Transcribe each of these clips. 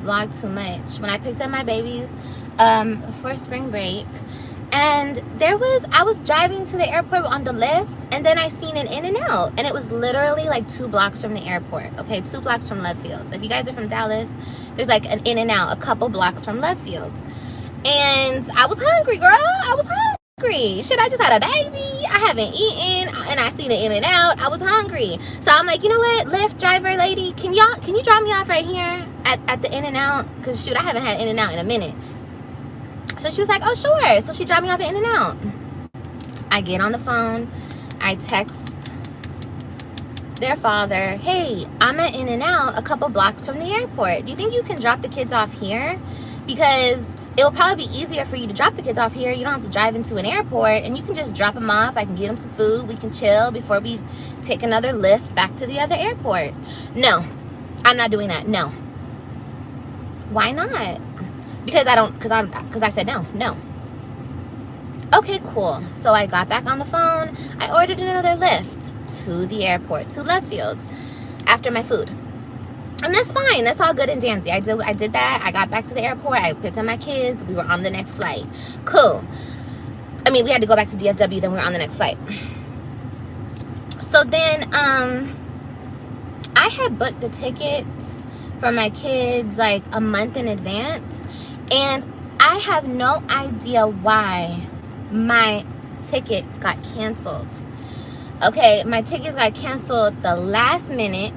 vlog too much. When I picked up my babies for spring break, and I was driving to the airport on the lift, and then I seen an In-N-Out, and it was literally like 2 blocks from the airport. Okay, 2 blocks from Love Fields. If you guys are from Dallas, there's like an In-N-Out a couple blocks from Love Fields. And I was hungry, girl. I was hungry. Shit, I just had a baby. I haven't eaten, and I seen an In-N-Out. I was hungry. So I'm like, you know what, Lyft driver lady, can you drop me off right here at the In-N-Out? Because shoot, I haven't had In-N-Out in a minute. So she was like, oh, sure. So she dropped me off at In-N-Out. I get on the phone. I text their father, hey, I'm at In-N-Out a couple blocks from the airport. Do you think you can drop the kids off here? Because it'll probably be easier for you to drop the kids off here. You don't have to drive into an airport, and you can just drop them off. I can get them some food. We can chill before we take another lift back to the other airport. No, I'm not doing that. No. Why not? Because I said no. Okay, cool. So I got back on the phone. I ordered another lift to the airport, to Love Fields, after my food. And that's fine. That's all good and dandy. I did that. I got back to the airport. I picked up my kids. We were on the next flight. Cool. I mean, we had to go back to DFW, then we were on the next flight. So then, I had booked the tickets for my kids like a month in advance. And I have no idea why my tickets got canceled. Okay, my tickets got canceled the last minute.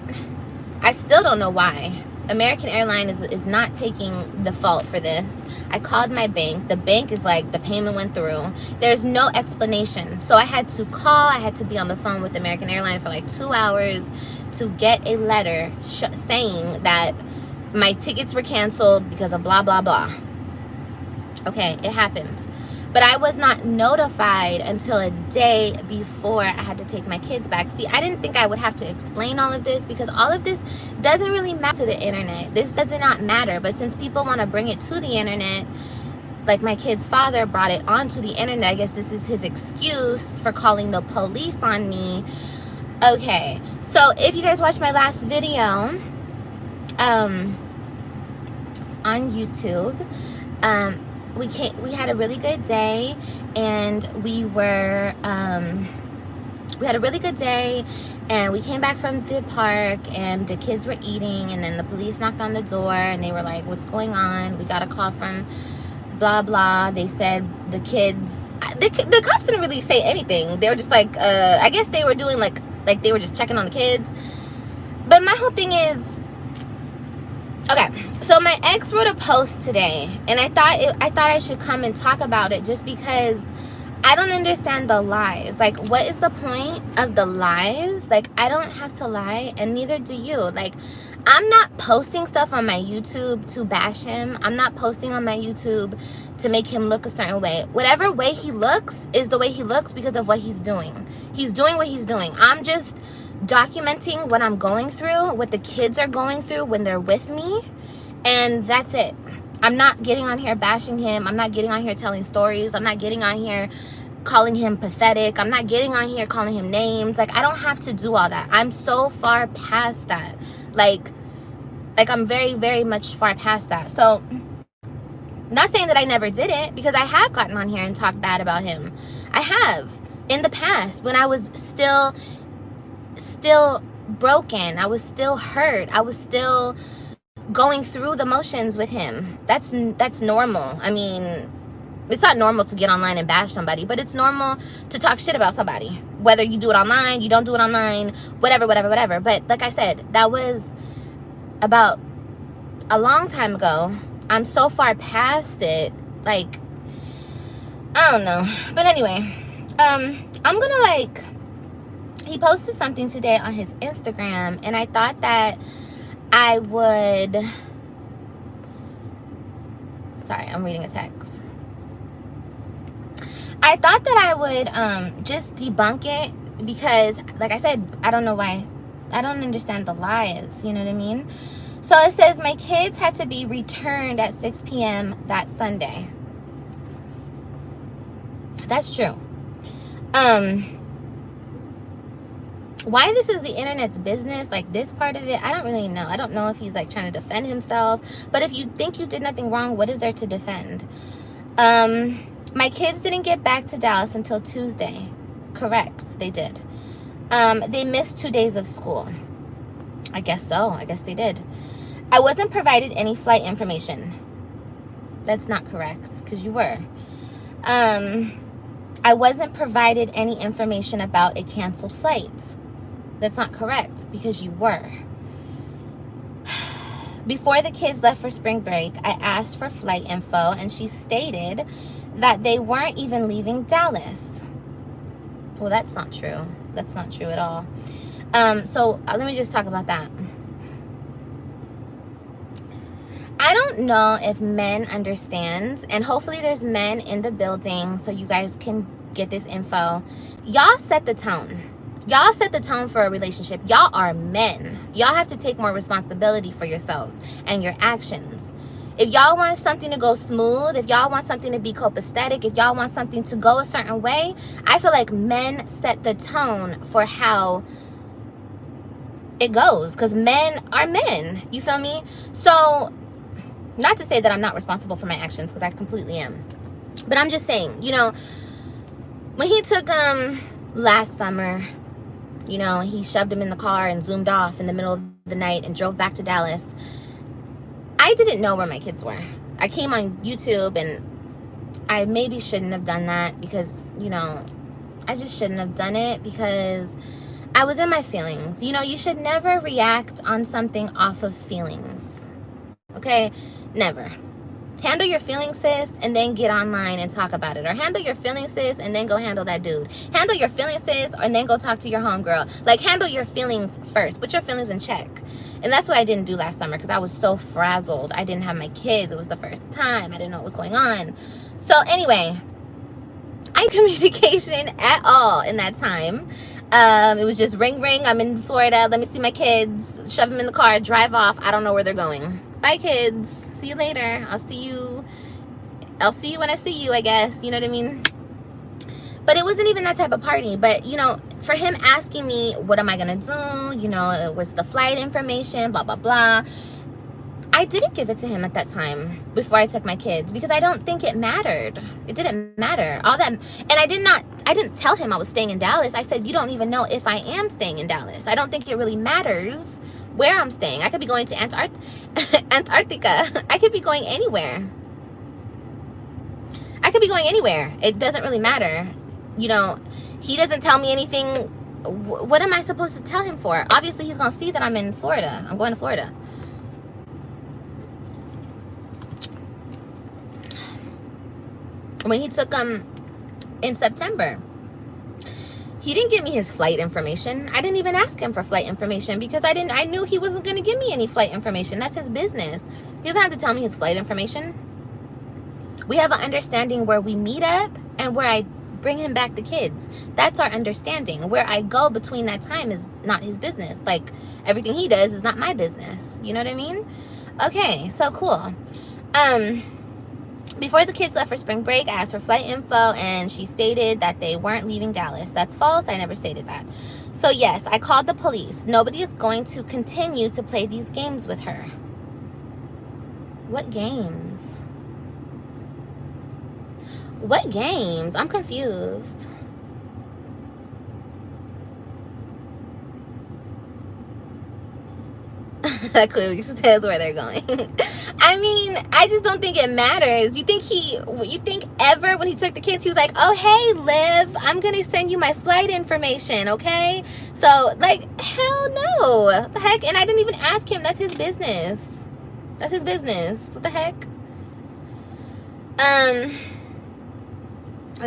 I still don't know why. American Airlines is not taking the fault for this. I called my bank. The bank is like, the payment went through. There's no explanation. So I had to call. I had to be on the phone with American Airlines for like 2 hours to get a letter saying that my tickets were canceled because of blah, blah, blah. Okay, it happened. But I was not notified until a day before I had to take my kids back. See, I didn't think I would have to explain all of this because all of this doesn't really matter to the internet. This does not matter. But since people want to bring it to the internet, like my kid's father brought it onto the internet, I guess this is his excuse for calling the police on me. Okay, so if you guys watched my last video on YouTube, we had a really good day, and we had a really good day, and we came back from the park, and the kids were eating, and then the police knocked on the door, and they were like, what's going on? We got a call from blah blah. They said the kids, the cops didn't really say anything. They were just like, I guess they were doing like they were just checking on the kids. But my whole thing is, okay, so my ex wrote a post today, and I thought I should come and talk about it just because I don't understand the lies. Like, what is the point of the lies? Like, I don't have to lie, and neither do you. Like, I'm not posting stuff on my YouTube to bash him. I'm not posting on my YouTube to make him look a certain way. Whatever way he looks is the way he looks because of what he's doing. He's doing what he's doing. I'm just documenting what I'm going through, what the kids are going through when they're with me, and that's it. I'm not getting on here bashing him. I'm not getting on here telling stories. I'm not getting on here calling him pathetic. I'm not getting on here calling him names. Like, I don't have to do all that. I'm so far past that. Like I'm very, very much far past that. So, not saying that I never did it, because I have gotten on here and talked bad about him. I have in the past when I was still broken. I was still hurt. I was still going through the motions with him. That's normal. I mean, it's not normal to get online and bash somebody, but it's normal to talk shit about somebody. Whether you do it online, you don't do it online, whatever. But like I said, that was about a long time ago. I'm so far past it. Like, I don't know. But anyway, I'm gonna he posted something today on his Instagram, and I thought that I would, sorry, I'm reading a text. I thought that I would just debunk it because, like I said, I don't know why. I don't understand the lies, you know what I mean? So it says, my kids had to be returned at 6 p.m. that Sunday. That's true. Why this is the internet's business, like this part of it, I don't really know. I don't know if he's like trying to defend himself. But if you think you did nothing wrong, what is there to defend? My kids didn't get back to Dallas until Tuesday. Correct, they did. They missed 2 days of school. I guess so. I guess they did. I wasn't provided any flight information. That's not correct, because you were. I wasn't provided any information about a canceled flight. That's not correct, because you were. Before the kids left for spring break, I asked for flight info, and she stated that they weren't even leaving Dallas. Well, that's not true. That's not true at all. So let me just talk about that. I don't know if men understand, and hopefully there's men in the building so you guys can get this info. Y'all set the tone. Y'all set the tone for a relationship. Y'all are men. Y'all have to take more responsibility for yourselves and your actions. If y'all want something to go smooth, if y'all want something to be copacetic, if y'all want something to go a certain way, I feel like men set the tone for how it goes, because men are men. You feel me? So, not to say that I'm not responsible for my actions, because I completely am. But I'm just saying, you know, when he took last summer, you know, he shoved him in the car and zoomed off in the middle of the night and drove back to Dallas. I didn't know where my kids were. I came on YouTube, and I maybe shouldn't have done that, because, you know, I just shouldn't have done it, because I was in my feelings. You know, you should never react on something off of feelings. Okay? Never. Handle your feelings, sis, and then get online and talk about it. Or handle your feelings, sis, and then go handle that dude. Handle your feelings, sis, and then go talk to your homegirl. Like, handle your feelings first. Put your feelings in check. And that's what I didn't do last summer, because I was so frazzled. I didn't have my kids. It was the first time. I didn't know what was going on. So, anyway, I didn't communication at all in that time. It was just ring, ring. I'm in Florida. Let me see my kids. Shove them in the car. Drive off. I don't know where they're going. Bye, kids. See you later. I'll see you when I see you, I guess. You know what I mean? But it wasn't even that type of party. But, you know, for him asking me, what am I going to do? You know, it was the flight information, blah, blah, blah. I didn't give it to him at that time before I took my kids, because I don't think it mattered. It didn't matter. All that. And I didn't tell him I was staying in Dallas. I said, you don't even know if I am staying in Dallas. I don't think it really matters where I'm staying. I could be going to Antarctica. I could be going anywhere. It doesn't really matter. You know, he doesn't tell me anything. What am I supposed to tell him for? Obviously, he's going to see that I'm in Florida. I'm going to Florida. When he took in September, he didn't give me his flight information. I didn't even ask him for flight information, because I knew he wasn't going to give me any flight information. That's his business. He doesn't have to tell me his flight information. We have an understanding where we meet up and where I bring him back the kids. That's our understanding. Where I go between that time is not his business. Like, everything he does is not my business. You know what I mean? Okay, so cool. Before the kids left for spring break, I asked for flight info, and she stated that they weren't leaving Dallas. That's false. I never stated that. So, yes, I called the police. Nobody is going to continue to play these games with her. What games? What games? I'm confused. That clearly says where they're going. I mean, I just don't think it matters. You think ever when he took the kids, he was like, oh, hey, Liv, I'm going to send you my flight information, okay? So, like, hell no. What the heck? And I didn't even ask him. That's his business. That's his business. What the heck?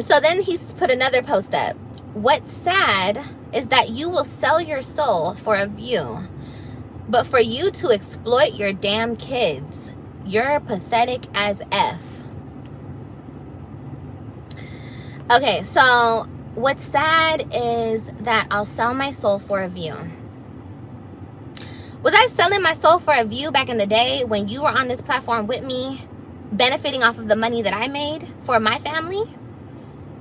So then he's put another post up. What's sad is that you will sell your soul for a view. But for you to exploit your damn kids, you're pathetic as F. Okay, so what's sad is that I'll sell my soul for a view. Was I selling my soul for a view back in the day when you were on this platform with me, benefiting off of the money that I made for my family?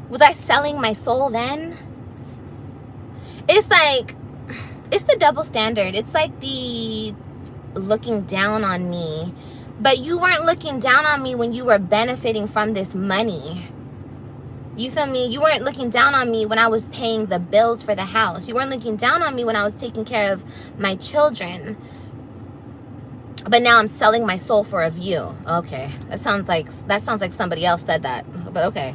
Was I selling my soul then? It's like, it's the double standard. It's like the looking down on me. But you weren't looking down on me when you were benefiting from this money. You feel me? You weren't looking down on me when I was paying the bills for the house. You weren't looking down on me when I was taking care of my children. But now I'm selling my soul for a view. Okay. That sounds like somebody else said that. But okay.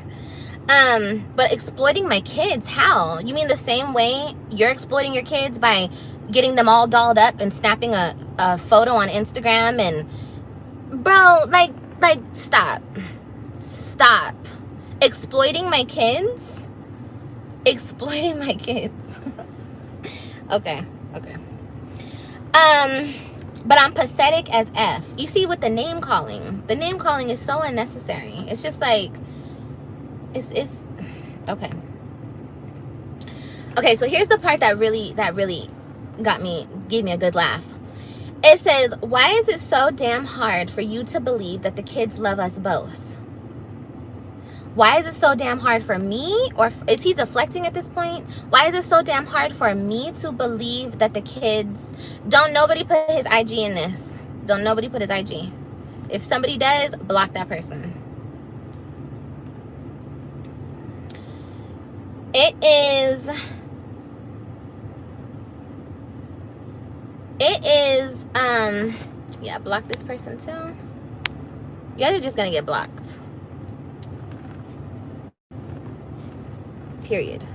But exploiting my kids, how? You mean the same way you're exploiting your kids by getting them all dolled up and snapping a photo on Instagram and bro, like stop. Exploiting my kids? Exploiting my kids. Okay. But I'm pathetic as F. You see, with the name calling is so unnecessary. It's just like, it's okay. Okay, so here's the part that really gave me a good laugh. It says, why is it so damn hard for you to believe that the kids love us both? Why is it so damn hard for me? Or is he deflecting at this point? Why is it so damn hard for me to believe that the kids... Don't nobody put his IG in this. Don't nobody put his IG. If somebody does, block that person. It is, yeah, block this person too. You guys are just gonna get blocked. Period.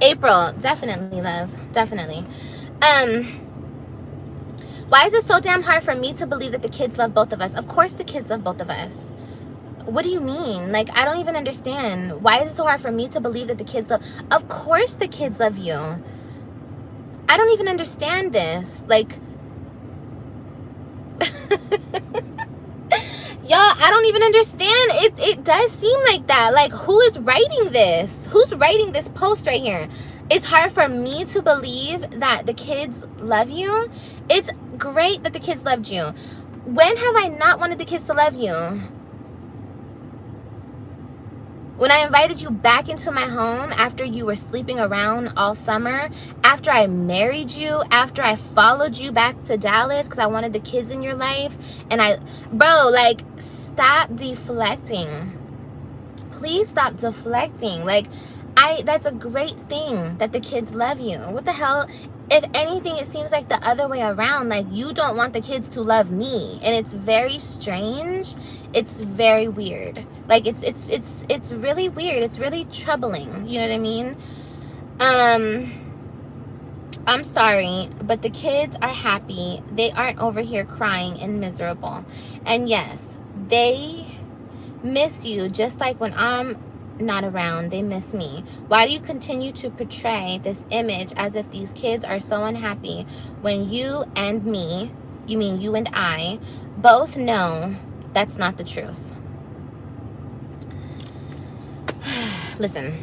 April, definitely, love. Definitely. Why is it so damn hard for me to believe that the kids love both of us? Of course the kids love both of us. What do you mean? Like, I don't even understand. Why is it so hard for me to believe that the kids love... Of course the kids love you. I don't even understand this. Like... Y'all, I don't even understand. It does seem like that. Like, who is writing this? Who's writing this post right here? It's hard for me to believe that the kids love you. It's great that the kids loved you. When have I not wanted the kids to love you? When I invited you back into my home after you were sleeping around all summer, after I married you, after I followed you back to Dallas because I wanted the kids in your life, and bro, like, stop deflecting. Please stop deflecting. Like, that's a great thing that the kids love you. What the hell? If anything, it seems like the other way around. Like, you don't want the kids to love me, and it's very strange. It's very weird. Like, it's really weird. It's really troubling. You know what I mean? I'm sorry, but the kids are happy. They aren't over here crying and miserable. And yes, they miss you just like when I'm not around. They miss me. Why do you continue to portray this image as if these kids are so unhappy when you and me, you mean you and I, both know that's not the truth? Listen,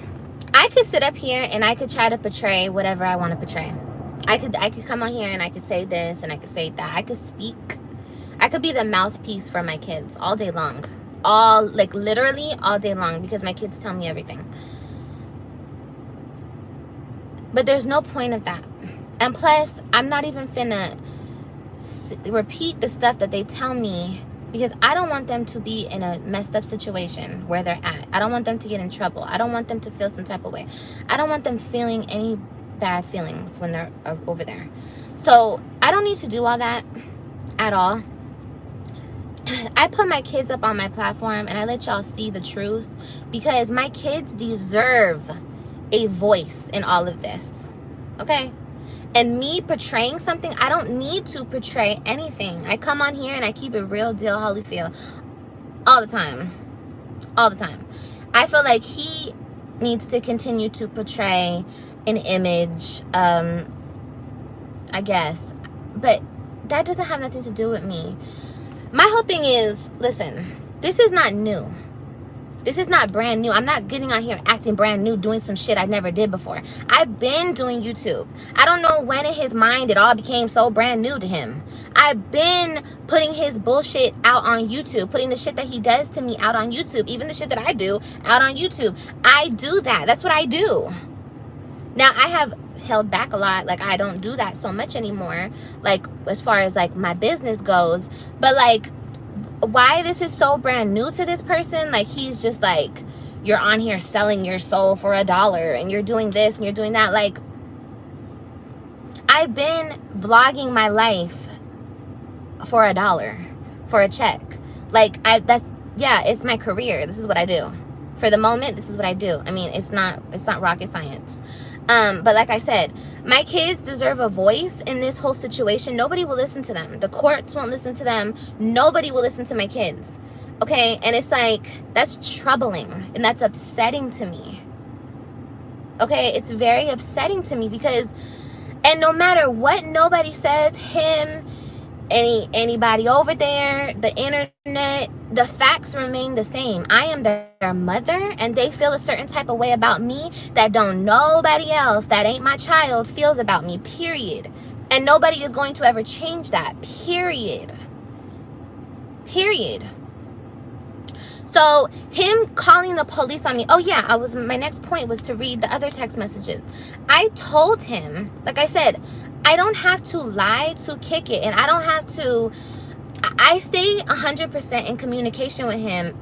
I could sit up here and I could try to portray whatever I want to portray. I could come on here and I could say this and I could say that. I could speak. I could be the mouthpiece for my kids all day long. Literally all day long, because my kids tell me everything. But there's no point of that. And plus, I'm not even finna repeat the stuff that they tell me, because I don't want them to be in a messed up situation where they're at. I don't want them to get in trouble. I don't want them to feel some type of way. I don't want them feeling any bad feelings when they're over there. So I don't need to do all that at all. I put my kids up on my platform and I let y'all see the truth, because my kids deserve a voice in all of this. Okay? And me portraying something, I don't need to portray anything. I come on here and I keep it real deal Holyfield all the time. All the time. I feel like he needs to continue to portray an image, I guess. But that doesn't have nothing to do with me. My whole thing is, listen, this is not new. This is not brand new. I'm not getting on here acting brand new, doing some shit I never did before. I've been doing YouTube. I don't know when in his mind it all became so brand new to him. I've been putting his bullshit out on YouTube, putting the shit that he does to me out on YouTube, even the shit that I do out on YouTube. I do that. That's what I do. Now, I have held back a lot. Like, I don't do that so much anymore, like, as far as, like, my business goes. But, like, why this is so brand new to this person, like, he's just like, you're on here selling your soul for $1 and you're doing this and you're doing that. Like, I've been vlogging my life for $1, for a check. Like, it's my career. This is what I do. For the moment, this is what I do. I mean, it's not rocket science. But like I said, my kids deserve a voice in this whole situation. Nobody will listen to them. The courts won't listen to them. Nobody will listen to my kids. Okay? And it's like, that's troubling. And that's upsetting to me. Okay? It's very upsetting to me because, and no matter what nobody says, him, anybody over there, the internet, the facts remain the same. I am their mother, and they feel a certain type of way about me that don't nobody else that ain't my child feels about me, period. And nobody is going to ever change that, period. So him calling the police on me, oh yeah, my next point was to read the other text messages. I told him, like I said, I don't have to lie to kick it, and I don't have to, I stay 100% in communication with him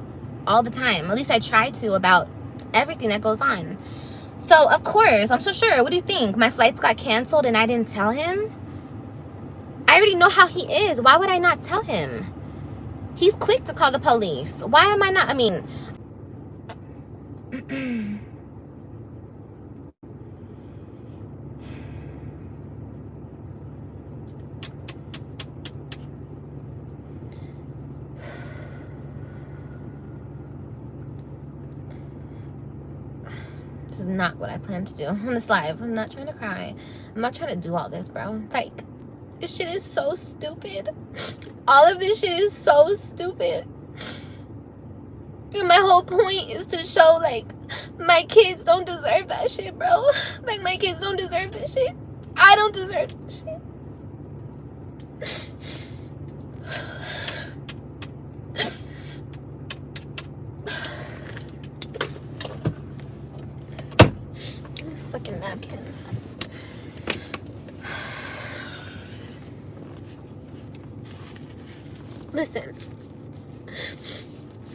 all the time. At least I try to, about everything that goes on. So, of course, I'm so sure. What do you think? My flights got canceled and I didn't tell him? I already know how he is. Why would I not tell him? He's quick to call the police. Why am I not? I mean, this is not what I plan to do on this live. I'm not trying to cry. I'm not trying to do all this, bro. Like, this shit is so stupid. All of this shit is so stupid. And my whole point is to show, like, my kids don't deserve that shit, bro. Like, my kids don't deserve this shit. I don't deserve this shit. Fucking napkin. Listen,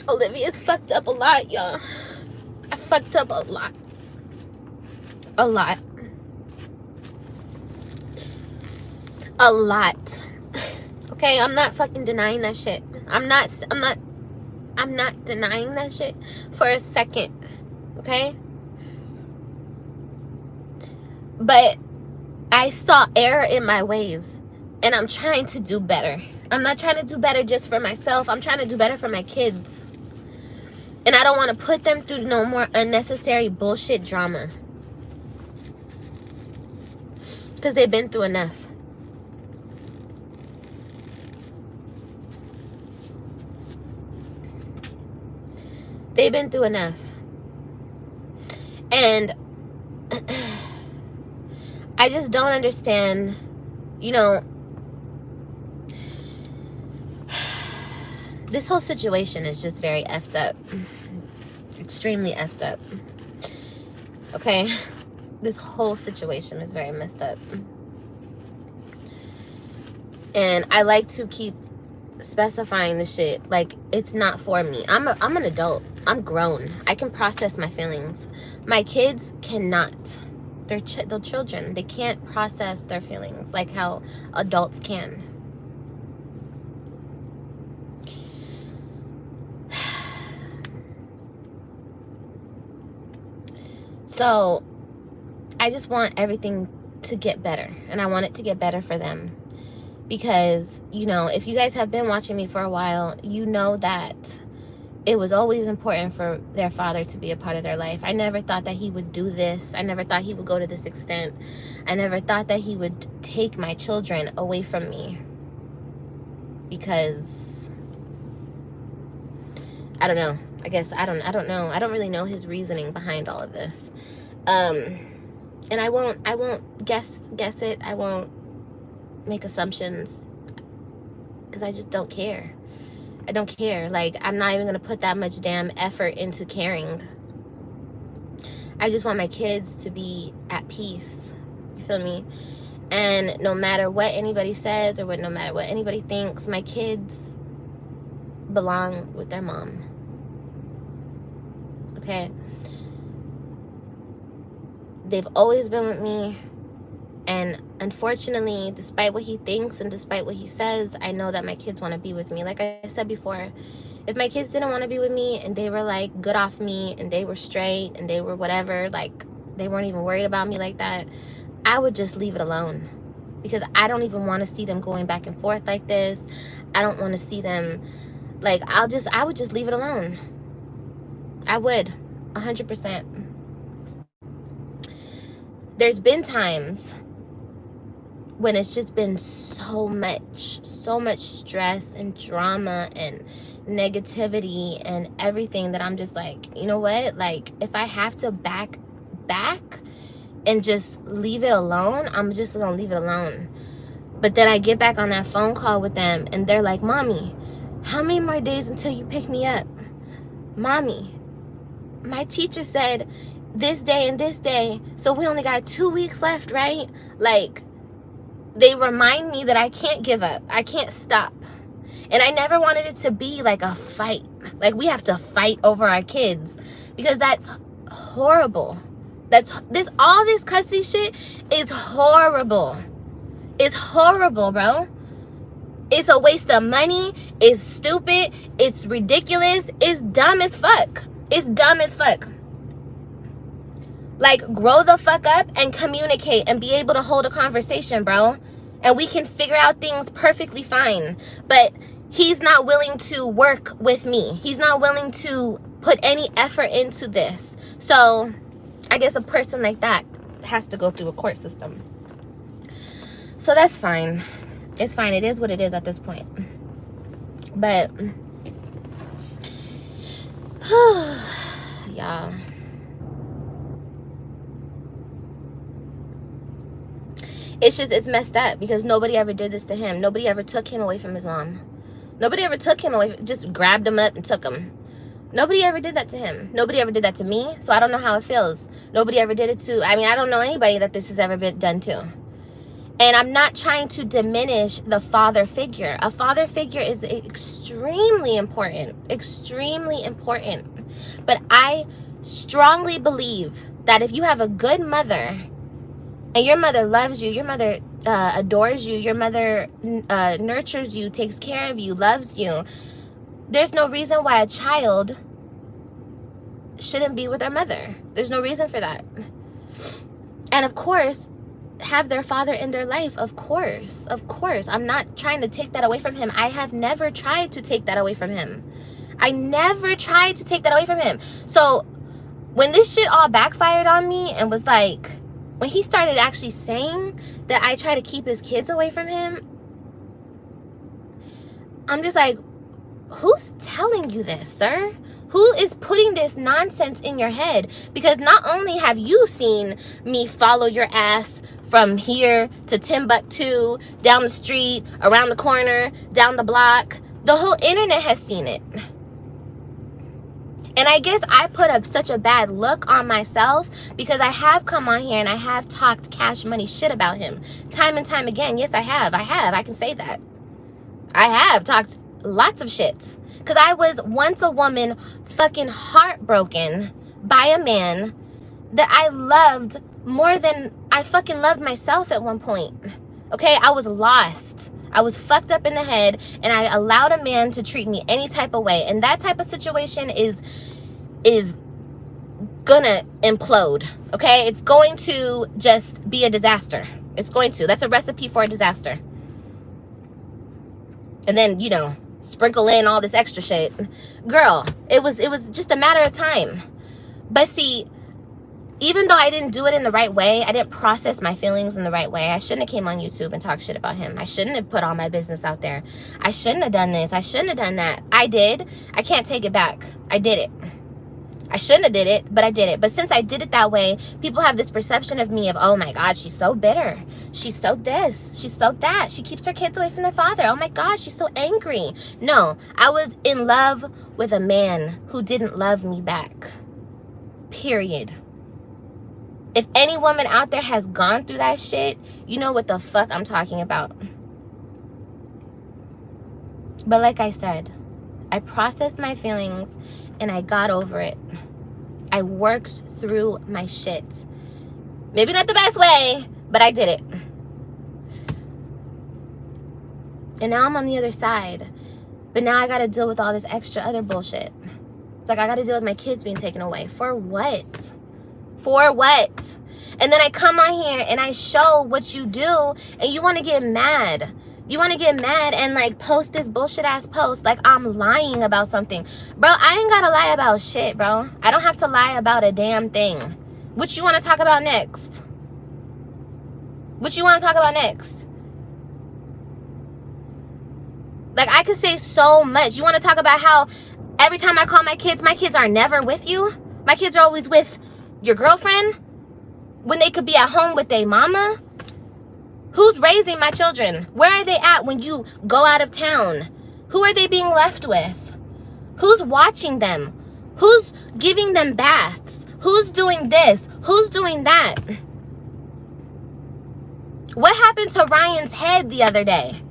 Olivia's fucked up a lot, y'all. I fucked up a lot. A lot. Okay, I'm not fucking denying that shit. I'm not denying that shit for a second. Okay? But I saw error in my ways, and I'm trying to do better. I'm not trying to do better just for myself. I'm trying to do better for my kids. And I don't want to put them through no more unnecessary bullshit drama. Because they've been through enough. They've been through enough. And I just don't understand, you know, this whole situation is just very effed up. Extremely effed up. Okay? This whole situation is very messed up. And I like to keep specifying the shit. Like, it's not for me. I'm an adult. I'm grown. I can process my feelings. My kids cannot. They're children. They can't process their feelings like how adults can. So, I just want everything to get better. And I want it to get better for them. Because, you know, if you guys have been watching me for a while, you know that it was always important for their father to be a part of their life. I never thought that he would do this. I never thought he would go to this extent. I never thought that he would take my children away from me. Because, I don't know. I guess I don't know. I don't really know his reasoning behind all of this. And I won't guess it. I won't make assumptions because I just don't care. I don't care. Like, I'm not even gonna put that much damn effort into caring. I just want my kids to be at peace. You feel me? And no matter what anybody says or no matter what anybody thinks, my kids belong with their mom. Okay? They've always been with me. And unfortunately, despite what he thinks and despite what he says, I know that my kids want to be with me. Like I said before, if my kids didn't want to be with me and they were like good off me and they were straight and they were whatever, like they weren't even worried about me like that, I would just leave it alone. Because I don't even want to see them going back and forth like this. I don't want to see them, like, I would just leave it alone. I would, 100%. There's been times when it's just been so much stress and drama and negativity and everything that I'm just like, you know what? Like, if I have to back and just leave it alone, I'm just gonna leave it alone. But then I get back on that phone call with them and they're like, Mommy, how many more days until you pick me up? Mommy, my teacher said this day and this day, so we only got 2 weeks left, right? Like, they remind me that I can't give up. I can't stop. And I never wanted it to be like a fight. Like, we have to fight over our kids. Because that's horrible. All this cussy shit is horrible. It's horrible, bro. It's a waste of money. It's stupid. It's ridiculous. It's dumb as fuck. It's dumb as fuck. Like, grow the fuck up and communicate and be able to hold a conversation, bro. And we can figure out things perfectly fine. But he's not willing to work with me. He's not willing to put any effort into this. So, I guess a person like that has to go through a court system. So, that's fine. It's fine. It is what it is at this point. But, y'all. It's messed up because nobody ever did this to him. Nobody ever took him away from his mom. Nobody ever took him away, just grabbed him up and took him. Nobody ever did that to him. Nobody ever did that to me, so I don't know how it feels. Nobody ever did it to, I don't know anybody that this has ever been done to. And I'm not trying to diminish the father figure. A father figure is extremely important. Extremely important. But I strongly believe that if you have a good mother, and your mother loves you, your mother adores you, your mother nurtures you, takes care of you, loves you, there's no reason why a child shouldn't be with their mother. There's no reason for that. And of course, have their father in their life. Of course. I'm not trying to take that away from him. I have never tried to take that away from him. I never tried to take that away from him. So when this shit all backfired on me and was like, when he started actually saying that I try to keep his kids away from him, I'm just like, who's telling you this, sir? Who is putting this nonsense in your head? Because not only have you seen me follow your ass from here to Timbuktu, down the street, around the corner, down the block, the whole internet has seen it. And I guess I put up such a bad look on myself because I have come on here and I have talked cash money shit about him. Time and time again. Yes, I have. I can say that. I have talked lots of shit. Because I was once a woman fucking heartbroken by a man that I loved more than I fucking loved myself at one point. Okay? I was lost. I was fucked up in the head and I allowed a man to treat me any type of way. And that type of situation is gonna implode. Okay? It's going to just be a disaster. It's going to. That's a recipe for a disaster. And then, sprinkle in all this extra shit. Girl, it was just a matter of time. But see, even though I didn't do it in the right way, I didn't process my feelings in the right way. I shouldn't have came on YouTube and talked shit about him. I shouldn't have put all my business out there. I shouldn't have done this. I shouldn't have done that. I did. I can't take it back. I did it. I shouldn't have did it, but I did it. But since I did it that way, people have this perception of me of, oh my God, she's so bitter. She's so this. She's so that. She keeps her kids away from their father. Oh my God, she's so angry. No, I was in love with a man who didn't love me back. Period. If any woman out there has gone through that shit, you know what the fuck I'm talking about. But like I said, I processed my feelings and I got over it. I worked through my shit. Maybe not the best way, but I did it. And now I'm on the other side. But now I gotta deal with all this extra other bullshit. It's like I gotta deal with my kids being taken away. For what? For what? And then I come on here and I show what you do and you wanna get mad. You wanna get mad and like post this bullshit ass post like I'm lying about something. Bro, I ain't gotta lie about shit, bro. I don't have to lie about a damn thing. What you wanna talk about next? What you wanna talk about next? Like, I could say so much. You want to talk about how every time I call my kids are never with you? My kids are always with your girlfriend when they could be at home with their mama? Who's raising my children? Where are they at when you go out of town? Who are they being left with? Who's watching them? Who's giving them baths? Who's doing this? Who's doing that? What happened to Ryan's head the other day?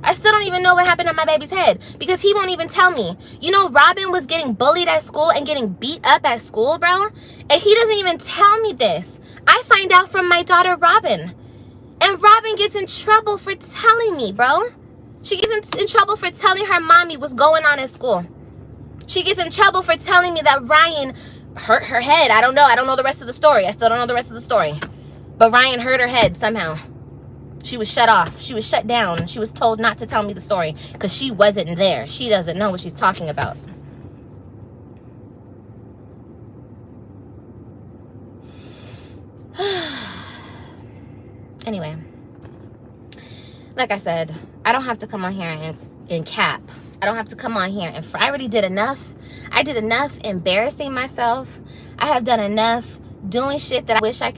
I still don't even know what happened to my baby's head because he won't even tell me. You know, Robin was getting bullied at school and getting beat up at school, bro. And he doesn't even tell me this. I find out from my daughter, Robin. And Robin gets in trouble for telling me, bro. She gets in trouble for telling her mommy what's going on at school. She gets in trouble for telling me that Ryan hurt her head. I don't know. I don't know the rest of the story. I still don't know the rest of the story. But Ryan hurt her head somehow. She was shut off. She was shut down. She was told not to tell me the story because she wasn't there. She doesn't know what she's talking about. Anyway, like I said, I don't have to come on here and cap. I don't have to come on here and I already did enough. I did enough embarrassing myself. I have done enough doing shit that I wish I could.